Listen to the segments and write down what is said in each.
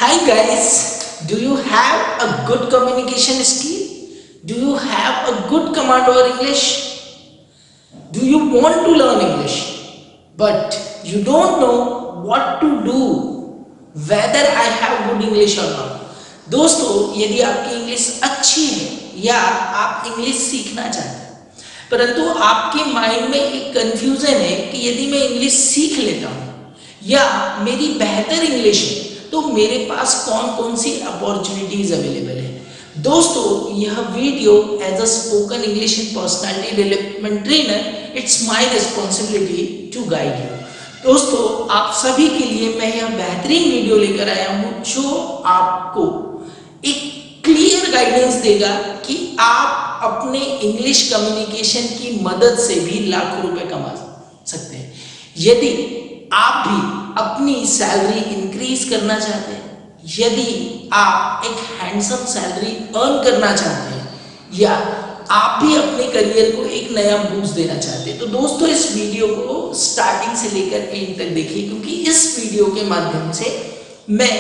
Hi guys, do you have a good communication skill? Do you have a good command over English? Do you want to learn English but you don't know what to do whether I have good English or not? दोस्तों, यदि आपकी English अच्छी है या आप English सीखना चाहते हैं परंतु आपके माइंड में एक कंफ्यूजन है कि यदि मैं इंग्लिश सीख लेता हूँ या मेरी बेहतर इंग्लिश है तो मेरे पास कौन कौन सी अपॉर्चुनिटीज अवेलेबल है। दोस्तों, यह video as a spoken English and personality development trainer it's my responsibility to guide you. दोस्तों, आप सभी के लिए मैं यह बेहतरीन वीडियो लेकर आया हूँ जो आपको एक क्लियर गाइडेंस देगा कि आप अपने इंग्लिश कम्युनिकेशन की मदद से भी लाखों रुपए कमा सकते हैं। यदि आप भी अपनी सैलरी इंक्रीज करना चाहते हैं, यदि आप एक हैंडसम सैलरी अर्न करना चाहते हैं या आप भी अपने करियर को एक नया बूस्ट देना चाहते हैं, तो दोस्तों इस वीडियो को स्टार्टिंग से लेकर एंड तक देखिए, क्योंकि इस वीडियो के माध्यम से मैं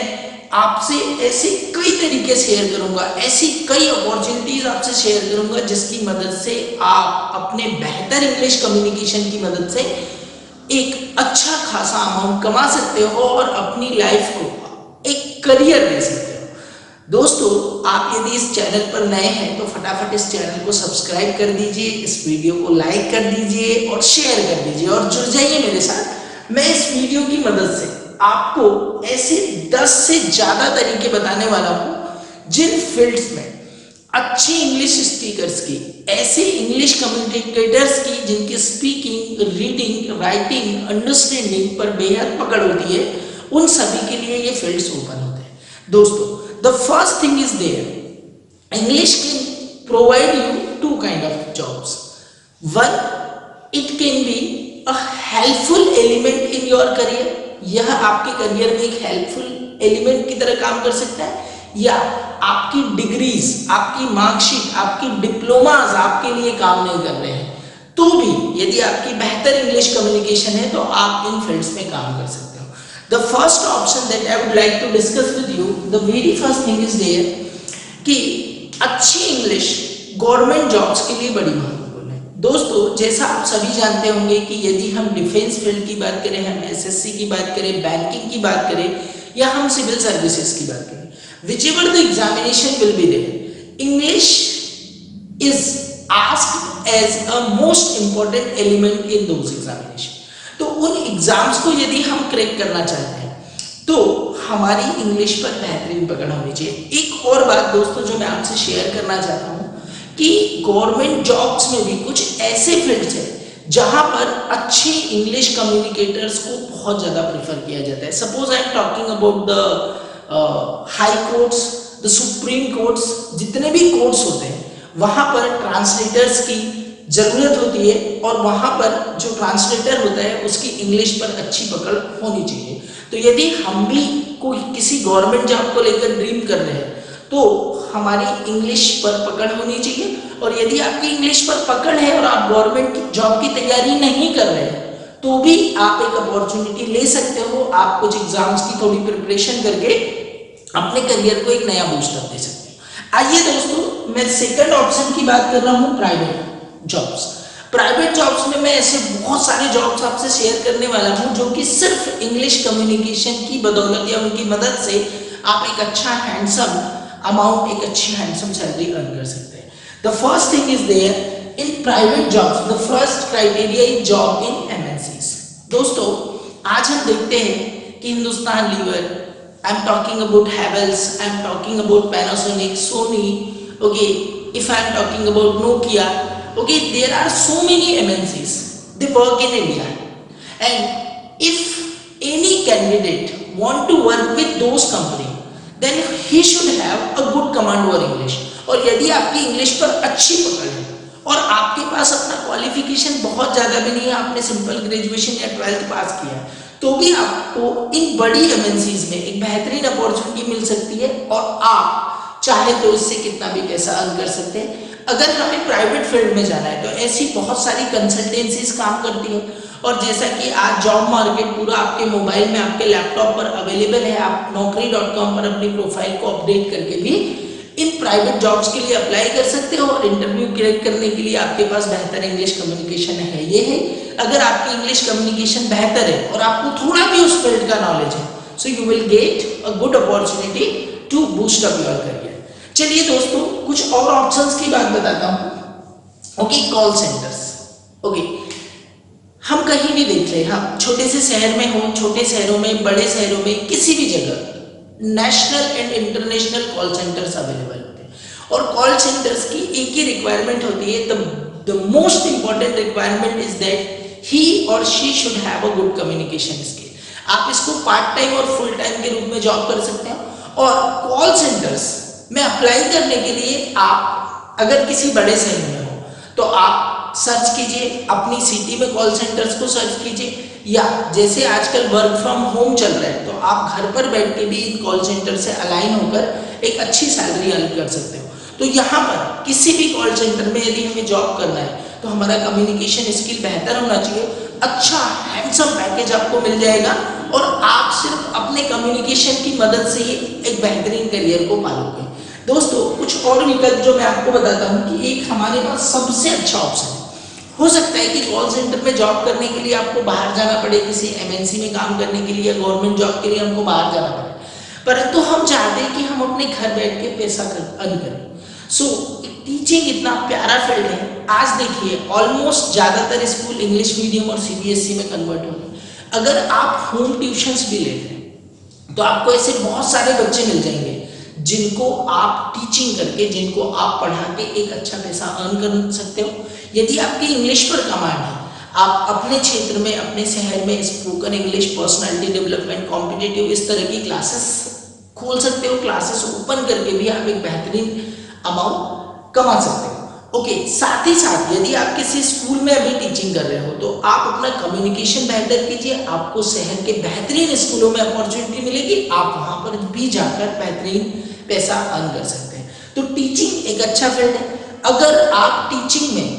आपसे ऐसे कई तरीके शेयर करूंगा, ऐसी कई अपॉर्चुनिटीज आपसे शेयर करूंगा जिसकी मदद से आप अपने बेहतर इंग्लिश कम्युनिकेशन की मदद से एक अच्छा खासा अमाउंट कमा सकते हो और अपनी लाइफ को एक करियर दे सकते हो। दोस्तों, आप यदि इस चैनल पर नए हैं तो फटाफट इस चैनल को सब्सक्राइब कर दीजिए, इस वीडियो को लाइक कर दीजिए और शेयर कर दीजिए और जुड़ जाइए मेरे साथ। मैं इस वीडियो की मदद से आपको ऐसे 10 से ज्यादा तरीके बताने वाला हूं जिन फील्ड्स में अच्छे इंग्लिश स्पीकर्स की, ऐसे इंग्लिश कम्युनिकेटर्स की जिनकी स्पीकिंग, रीडिंग, राइटिंग, अंडरस्टैंडिंग पर बेहद पकड़ होती है, उन सभी के लिए ये फील्ड्स ओपन होते हैं। दोस्तों, the first thing is there, English can provide you to kind of jobs. One, it can be a helpful element in your career. यह आपके करियर में एक हेल्पफुल एलिमेंट की तरह काम कर सकता है, या आपकी डिग्रीज, आपकी मार्कशीट, आपकी डिप्लोमास आपके लिए काम नहीं कर रहे हैं, तो भी यदि आपकी बेहतर इंग्लिश कम्युनिकेशन है तो आप इन फील्ड्स में काम कर सकते हो। The first option that I would like to discuss with you, the very first thing is there कि अच्छी इंग्लिश गवर्नमेंट जॉब्स के लिए बड़ी महत्वपूर्ण है। दोस्तों, जैसा आप सभी जानते होंगे कि यदि हम डिफेंस फील्ड की बात करें, हम एसएससी की बात करें, बैंकिंग की बात करें या हम सिविल सर्विसेज की बात करें, whichever the examination will be there, English is asked as a most important element in those examination। तो उन एग्जाम्स को यदि हम क्रैक करना चाहते हैं तो हमारी इंग्लिश पर बेहतरीन पकड़ होनी चाहिए। एक और बात दोस्तों जो मैं आपसे शेयर करना चाहता हूँ कि गवर्नमेंट जॉब्स में भी कुछ ऐसे फील्ड्स हैं जहां पर अच्छे इंग्लिश कम्युनिकेटर्स को बहुत ज्यादा प्रेफर किया जाता है। Suppose I am talking about the high courts, the supreme courts, जितने भी कोर्ट्स होते हैं वहां पर ट्रांसलेटर्स की जरूरत होती है और वहां पर जो ट्रांसलेटर होता है उसकी इंग्लिश पर अच्छी पकड़ होनी चाहिए। तो यदि हम भी कोई किसी गवर्नमेंट जॉब को लेकर ड्रीम कर रहे हैं तो हमारी इंग्लिश पर पकड़ होनी चाहिए, और यदि आपकी इंग्लिश पर पकड़ है और आप गवर्नमेंट जॉब की तैयारी नहीं कर रहे हैं तो भी आप एक अपॉर्चुनिटी ले सकते हो। आप कुछ एग्जाम्स की थोड़ी प्रिपरेशन करके अपने करियर को एक नया बूस्टअप दे सकते हैं। आइए दोस्तों, मैं सेकंड ऑप्शन की बात कर रहा हूं, प्राइवेट जॉब्स। प्राइवेट जॉब्स में मैं ऐसे बहुत सारे जॉब्स आपसे शेयर करने वाला हूं जो कि सिर्फ इंग्लिश कम्युनिकेशन की बदौलत या उनकी मदद से आप एक अच्छा हैंडसम अमाउंट, एक अच्छी हैंडसम सैलरी अर्न कर सकते हैं। The first thing is there in private jobs, the first criteria is job in MNCs. दोस्तों, आज हम देखते हैं कि Hindustan Lever, I am talking about Havells, I am talking about Panasonic, Sony, okay, if I am talking about Nokia, okay, there are so many MNCs, they work in India, and if any candidate want to work with those company, then he should have a good command over English। और यदि आपकी English पर अच्छी पकड़ है और आपके पास अपना क्वालिफिकेशन बहुत ज्यादा भी नहीं है, आपने सिंपल ग्रेजुएशन या 12th पास किया है, तो भी आपको इन बड़ी एमएनसीज में एक बेहतरीन अपॉर्चुनिटी मिल सकती है और आप चाहे तो इससे कितना भी पैसा अर्न कर सकते हैं। अगर हमें प्राइवेट फील्ड में जाना है तो ऐसी बहुत सारी कंसल्टेंसीज काम करती हैं और जैसा कि आज जॉब मार्केट पूरा आपके मोबाइल में, आपके लैपटॉप पर अवेलेबल है, आप naukri.com पर अपनी प्रोफाइल को अपडेट करके भी इन प्राइवेट जॉब्स के लिए अप्लाई कर सकते हो और इंटरव्यू क्रैक करने के लिए आपके पास बेहतर इंग्लिश कम्युनिकेशन है। ये है, अगर आपकी इंग्लिश कम्युनिकेशन बेहतर है और आपको थोड़ा भी उस फील्ड का नॉलेज है, so you will get a good opportunity to boost up your career. चलिए दोस्तों, कुछ और ऑप्शंस की बात बताता हूँ। Okay, call centres. ओके, हम कहीं भी देख ले, हम छोटे से शहर में हो, छोटे शहरों में, बड़े शहरों में, किसी भी जगह national and international call centres available होते हैं। और कॉल सेंटर्स की एक ही रिक्वायरमेंट होती है, the most important requirement is that he और she should have a good communication skill. आप इसको पार्ट टाइम और फुल टाइम के रूप में जॉब कर सकते हो। और कॉल सेंटर्स में अप्लाई करने के लिए आप अगर किसी बड़े शहर में हो तो आप सर्च कीजिए, अपनी सिटी में कॉल सेंटर्स को सर्च कीजिए, या जैसे आजकल वर्क फ्रॉम होम चल रहा है तो आप घर पर बैठ के भी इन कॉल सेंटर से अलाइन होकर एक अच्छी सैलरी अर्न कर सकते हो। तो यहाँ पर किसी भी कॉल सेंटर में यदि हमें जॉब करना है तो हमारा कम्युनिकेशन स्किल बेहतर होना चाहिए, अच्छा हैंडसम पैकेज आपको मिल जाएगा और आप सिर्फ अपने कम्युनिकेशन की मदद से ही एक बेहतरीन करियर को पालोगे। दोस्तों, कुछ और विकल्प जो मैं आपको बताता हूँ कि एक हमारे पास सबसे अच्छा ऑप्शन हो सकता है कि कॉल सेंटर में जॉब करने के लिए आपको बाहर जाना पड़े, किसी एमएनसी में काम करने के लिए या गवर्नमेंट जॉब के लिए हमको बाहर जाना पड़े, परंतु हम चाहते हैं कि हम अपने घर बैठ के पैसा अर्न करें। सो टीचिंग इतना प्यारा फील्ड है। आज देखिए, ऑलमोस्ट ज़्यादातर स्कूल इंग्लिश मीडियम और सीबीएसई में कन्वर्ट हो गए। अगर आप होम ट्यूशंस भी लेते हैं तो आपको ऐसे बहुत सारे बच्चे मिल जाएंगे जिनको आप टीचिंग करके, जिनको आप पढ़ा के एक अच्छा पैसा अर्न कर सकते हो। यदि आपकी इंग्लिश पर कमांड है, आप अपने क्षेत्र में, अपने शहर में spoken English, personality development, competitive, इस तरह की क्लासेस खोल सकते हो। क्लासेस ओपन करके भी आप एक बेहतरीन अमाउंट कमा सकते हो। ओके, साथ ही साथ यदि आप किसी स्कूल में अभी टीचिंग कर रहे हो तो आप अपना कम्युनिकेशन बेहतर कीजिए, आपको शहर के बेहतरीन स्कूलों में अपॉर्चुनिटी मिलेगी, आप वहां पर भी जाकर बेहतरीन पैसा अर्न कर सकते हैं। तो टीचिंग एक अच्छा फील्ड है। अगर आप टीचिंग में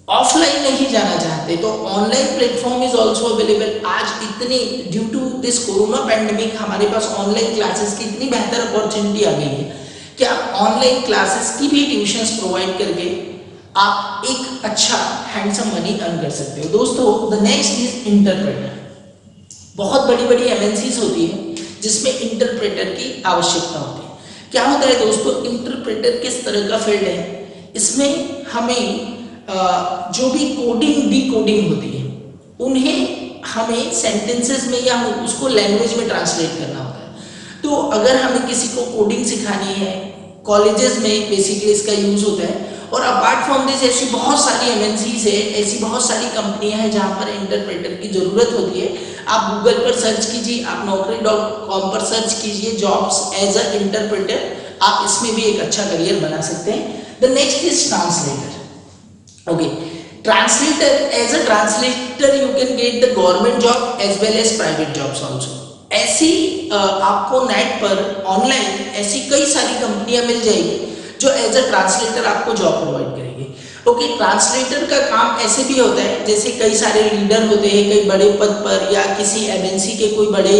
ऑफलाइन नहीं जाना चाहते तो online platform is also available. आज इतनी due to this corona pandemic हमारे पास ऑनलाइन क्लासेस की इतनी बेहतर अपॉर्चुनिटी आ गई है कि आप ऑनलाइन क्लासेस की भी ट्यूशंस प्रोवाइड करके आप एक अच्छा हैंडसम मनी अर्न कर सकते हो। दोस्तों, द नेक्स्ट इज इंटरप्रेटर। बहुत बड़ी बड़ी एमएनसीज होती है जिसमें इंटरप्रेटर की आवश्यकता होती है। क्या होता है दोस्तों, इंटरप्रेटर किस तरह का फील्ड है, इसमें हमें जो भी कोडिंग डी कोडिंग होती है उन्हें हमें सेंटेंसेस में या उसको लैंग्वेज में ट्रांसलेट करना होता है। तो अगर हमें किसी को कोडिंग सिखानी है, कॉलेजेस में बेसिकली इसका यूज होता है। और अपार्ट फ्रॉम दिस ऐसी बहुत सारी एमएनसीज है, ऐसी बहुत सारी कंपनियां हैं जहां पर इंटरप्रेटर की जरूरत होती है। आप गूगल पर सर्च कीजिए, आप naukri.com पर सर्च कीजिए जॉब्स एज अ इंटरप्रेटर, आप इसमें भी एक अच्छा करियर बना सकते हैं। The next is translator. Okay, translator, as a translator you can get the government job as well as private jobs also. ऐसी आपको नेट पर ऑनलाइन ऐसी कई सारी कंपनियां मिल जाएगी जो एज अ ट्रांसलेटर आपको जॉब प्रोवाइड करेंगे। ओके, ट्रांसलेटर का काम ऐसे भी होता है जैसे कई सारे लीडर होते हैं कई बड़े पद पर, या किसी एमएनसी के कोई बड़े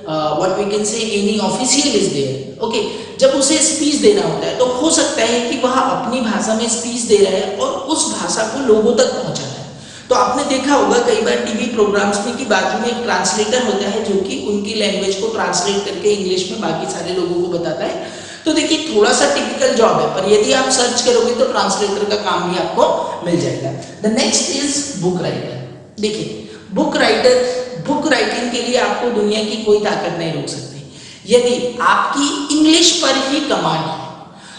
what we can say any official is there. Okay, जब उसे स्पीच देना होता है तो हो सकता है कि वह अपनी भाषा में स्पीच दे रहा है और उस भाषा को लोगों तक पहुंचाना है। तो आपने देखा होगा कई बार टीवी प्रोग्राम्स में कि बाजू में एक ट्रांसलेटर होता है जो कि उनकी लैंग्वेज को ट्रांसलेट करके इंग्लिश में बाकी सारे लोगों को बताता है। तो देखिए, थोड़ा सा टिपिकल जॉब है, पर यदि आप सर्च करोगे तो ट्रांसलेटर का काम भी आपको मिल जाएगा। The next is book writer. देखिए, बुक राइटिंग के लिए आपको दुनिया की कोई ताकत नहीं रोक सकती। यदि आपकी इंग्लिश पर ही कमांड है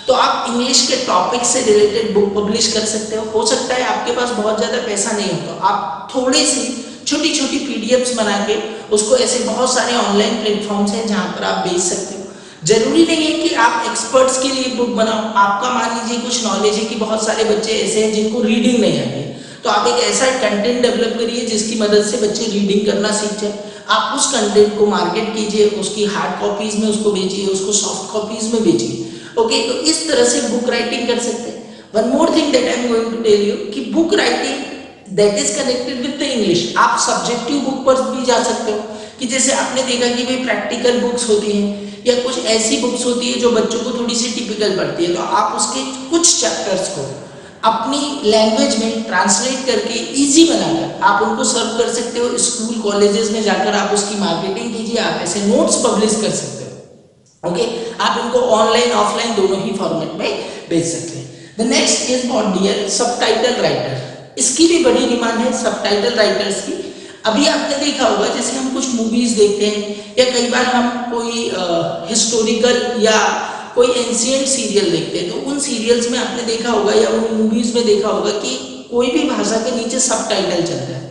तो आप इंग्लिश के टॉपिक से रिलेटेड बुक पब्लिश कर सकते हो सकता है आपके पास बहुत ज्यादा पैसा नहीं हो तो आप थोड़ी सी छोटी छोटी पीडीएफ्स बना के उसको, ऐसे बहुत सारे ऑनलाइन प्लेटफॉर्म्स हैं जहां पर आप बेच सकते हो। जरूरी नहीं है कि आप एक्सपर्ट्स के लिए बुक बनाओ। आपका मान लीजिए कुछ नॉलेज है कि बहुत सारे बच्चे ऐसे हैं जिनको रीडिंग नहीं आती है, तो आप एक ऐसा कंटेंट डेवलप करिए जिसकी मदद से बच्चे रीडिंग करना सीख जाए। आप उस कंटेंट को मार्केट कीजिए, उसकी हार्ड कॉपीज में उसको बेचिए, उसको सॉफ्ट कॉपीज में बेचिए। ओके, तो इस तरह से बुक राइटिंग कर सकते हैं। One more thing that I am going to tell you कि book writing that is connected with the English. आप सब्जेक्टिव बुक पर भी जा सकते हो कि जैसे आपने देखा कि भाई प्रैक्टिकल बुक्स होती हैं या कुछ ऐसी बुक्स होती है जो बच्चों को थोड़ी सी टिपिकल पड़ती है, तो आप उसके कुछ चैप्टर्स को अपनी लैंग्वेज में ट्रांसलेट करके इजी बनाकर आप उनको सर्व कर सकते हो। स्कूल कॉलेजेस में जाकर आप उसकी मार्केटिंग कीजिए, आप ऐसे नोट्स पब्लिश कर सकते हो। ओके, आप इनको ऑनलाइन ऑफलाइन दोनों ही फॉर्मेट में भेज सकते हैं। The next is what dear subtitle writer. इसकी भी बड़ी डिमांड है सबटाइटल राइटर्स की। अभी आपने देखा होगा जैसे हम कुछ मूवीज देखते हैं या कई बार हम कोई हिस्टोरिकल या कोई एंशिएंट सीरियल देखते हैं, तो उन सीरियल्स में आपने देखा होगा या उन मूवीज में देखा होगा कि कोई भी भाषा के नीचे सबटाइटल चलता है।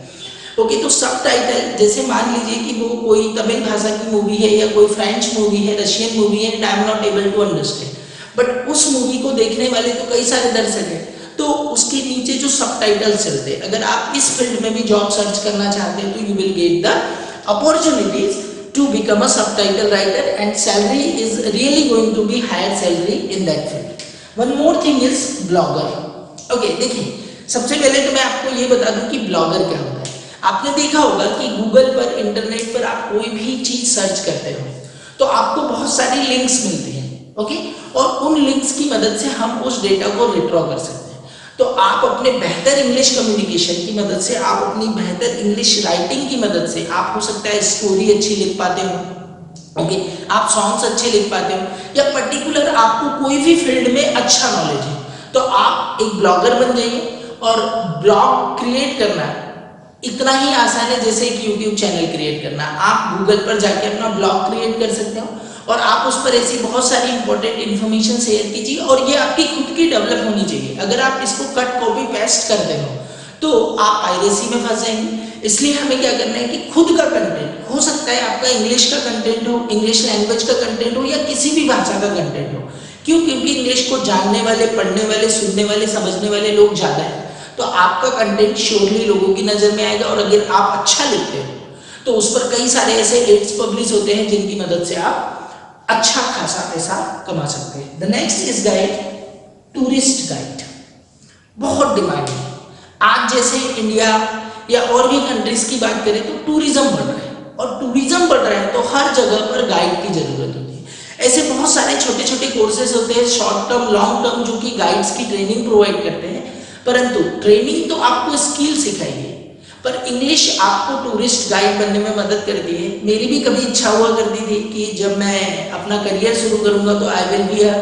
ओके, तो सबटाइटल जैसे मान लीजिए कि वो कोई तमिल भाषा की मूवी है या कोई फ्रेंच मूवी है, रशियन मूवी है, and I am not able to understand, but उस मूवी को देखने वाले तो कई सारे दर्शक हैं, तो उसके नीचे जो सबटाइटल्स चलते हैं, अगर आप इस फील्ड में भी जॉब सर्च करना चाहते हैं तो you will get the opportunities to become a subtitle writer and salary is really going to be higher salary in that field. One more thing is blogger. Okay, देखिए सबसे पहले तो मैं आपको ये बता दूं कि ब्लॉगर क्या होता है। आपने देखा होगा कि गूगल पर, इंटरनेट पर आप कोई भी चीज सर्च करते हो तो आपको बहुत सारी लिंक्स मिलती हैं। ओके, और उन लिंक्स की मदद से हम उस डेटा को रिट्रॉ कर सकते हैं। तो आप अपने बेहतर इंग्लिश कम्युनिकेशन की मदद से, आप अपनी बेहतर इंग्लिश राइटिंग की मदद से, आप हो सकता है स्टोरी अच्छी लिख पाते हो, ओके, आप सॉन्ग्स अच्छे लिख पाते हो, या पर्टिकुलर आपको कोई भी फील्ड में अच्छा नॉलेज है, तो आप एक ब्लॉगर बन जाइए। और ब्लॉग क्रिएट करना इतना ही आसान है जैसे एक यूट्यूब चैनल क्रिएट करना। आप गूगल पर जाके अपना ब्लॉग क्रिएट कर सकते हो और आप उस पर ऐसी बहुत सारी इंपॉर्टेंट इन्फॉर्मेशन शेयर कीजिए, और ये आपकी खुद की डेवलप होनी चाहिए। अगर आप इसको कट कॉपी पेस्ट करते हो तो आप पायरेसी में फंस जाएंगे। इसलिए हमें क्या करना है कि खुद का कंटेंट, हो सकता है आपका इंग्लिश का कंटेंट हो, इंग्लिश लैंग्वेज का कंटेंट हो, या किसी भी भाषा का कंटेंट हो। क्यों? क्योंकि इंग्लिश को जानने वाले, पढ़ने वाले, सुनने वाले, समझने वाले लोग ज्यादा है, तो आपका कंटेंट श्योरली लोगों की नजर में आएगा। और अगर आप अच्छा लिखते हो तो उस पर कई सारे ऐसे एड्स पब्लिश होते हैं जिनकी मदद से आप अच्छा खासा पैसा कमा सकते हैं। The next is guide, tourist guide. बहुत डिमांड है आज, जैसे इंडिया या और भी कंट्रीज की बात करें तो टूरिज्म बढ़ रहा है, और टूरिज्म बढ़ रहा है तो हर जगह पर गाइड की जरूरत होती है। ऐसे बहुत सारे छोटे छोटे कोर्सेज होते हैं, शॉर्ट टर्म, लॉन्ग टर्म, जो कि गाइड्स की ट्रेनिंग प्रोवाइड करते हैं। परंतु ट्रेनिंग तो आपको स्किल सिखाएगी, पर इंग्लिश आपको टूरिस्ट गाइड बनने में मदद करती है। मेरी भी कभी इच्छा हुआ करती थी कि जब मैं अपना करियर शुरू करूंगा तो I will be a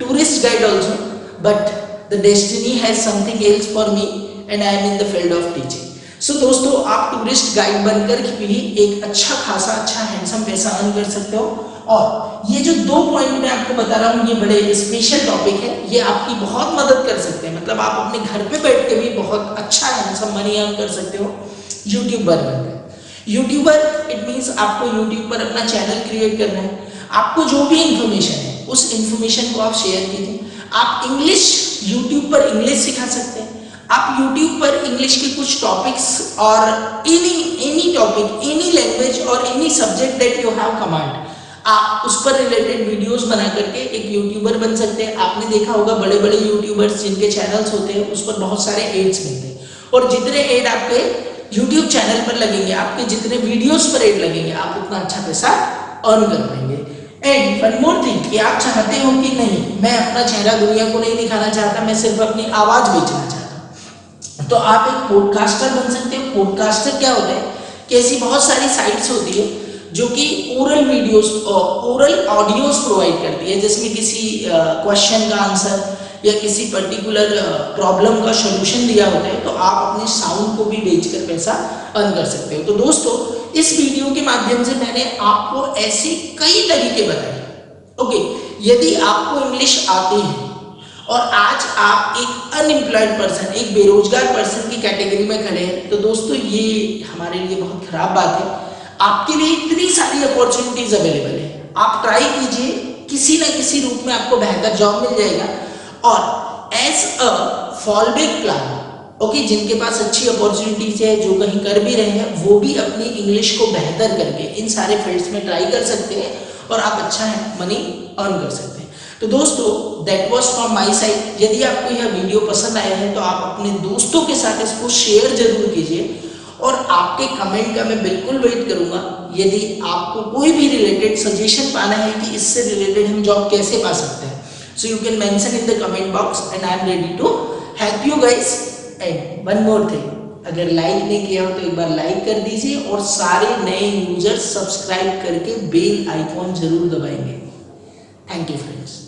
tourist guide also, but the destiny has something else for me and I am in the field of teaching. So दोस्तों, आप टूरिस्ट गाइड बनकर भी एक अच्छा खासा, अच्छा हैंडसम पैसा अर्न कर सकते हो। और ये जो 2 पॉइंट मैं आपको बता रहा हूँ, ये बड़े स्पेशल टॉपिक है, ये आपकी बहुत मदद कर सकते हैं। मतलब आप अपने घर पे बैठ के भी बहुत अच्छा हैंडसम मनी अर्न कर सकते हो यूट्यूबर बनकर। यूट्यूबर इट मीन्स आपको यूट्यूब पर अपना चैनल क्रिएट करना है। आपको जो भी इंफॉर्मेशन है उस इंफॉर्मेशन को आप शेयर कीजिए। आप इंग्लिश यूट्यूब पर इंग्लिश सिखा सकते हैं। आप YouTube पर इंग्लिश के कुछ टॉपिक्स और एनी टॉपिक, एनी लैंग्वेज और any subject that you have command, आप उस पर रिलेटेड वीडियोस बना करके एक यूट्यूबर बन सकते हैं। आपने देखा होगा बड़े बड़े यूट्यूबर्स जिनके चैनल्स होते हैं उस पर बहुत सारे एड्स मिलते हैं, और जितने एड आपके यूट्यूब चैनल पर लगेंगे, आपके जितने वीडियोस पर एड लगेंगे, आप उतना अच्छा पैसा अर्न कर पाएंगे। एंड वन मोर थिंग, कि आप चाहते हो कि नहीं, मैं अपना चेहरा दुनिया को नहीं दिखाना चाहता, मैं सिर्फ अपनी आवाज बेचना चाहता हूं, तो आप एक पॉडकास्टर बन सकते हो। पॉडकास्टर क्या होता है कि ऐसी बहुत सारी साइट्स होती है जो कि oral videos, oral audios provide करती है, जिसमें किसी क्वेश्चन का आंसर या किसी पर्टिकुलर प्रॉब्लम का सॉल्यूशन दिया होता है, तो आप अपने साउंड को भी बेचकर पैसा अर्न कर सकते हो। तो दोस्तों, इस वीडियो के माध्यम से मैंने आपको ऐसे कई तरीके बताए। ओके, यदि आपको इंग्लिश आती है और आज आप एक अनएम्प्लॉयड पर्सन, एक बेरोजगार पर्सन की कैटेगरी में खड़े हैं, तो दोस्तों ये हमारे लिए बहुत खराब बात है। आपके लिए इतनी सारी अपॉर्चुनिटीज अवेलेबल है, आप ट्राई कीजिए, किसी ना किसी रूप में आपको बेहतर जॉब मिल जाएगा। और as a fallback plan, okay, जिनके पास अच्छी अपॉर्चुनिटीज है, जो कहीं कर भी रहे हैं, वो भी अपनी इंग्लिश को बेहतर करके इन सारे फील्ड्स में ट्राई कर सकते हैं और आप अच्छा मनी अर्न कर सकते हैं। तो दोस्तों that was from my side. यदि आपको यह वीडियो पसंद आया है तो आप अपने दोस्तों के साथ इसको शेयर जरूर कीजिए और आपके कमेंट का मैं बिल्कुल वेट करूंगा। यदि आपको कोई भी रिलेटेड सजेशन पाना है कि इससे रिलेटेड हम जॉब कैसे पा सकते हैं, so you can mention in the comment box and I am ready to help you guys. And one more thing, अगर लाइक नहीं किया हो तो एक बार लाइक कर दीजिए और सारे नए यूजर सब्सक्राइब करके बेल आइकॉन जरूर दबाएंगे। Thank you friends.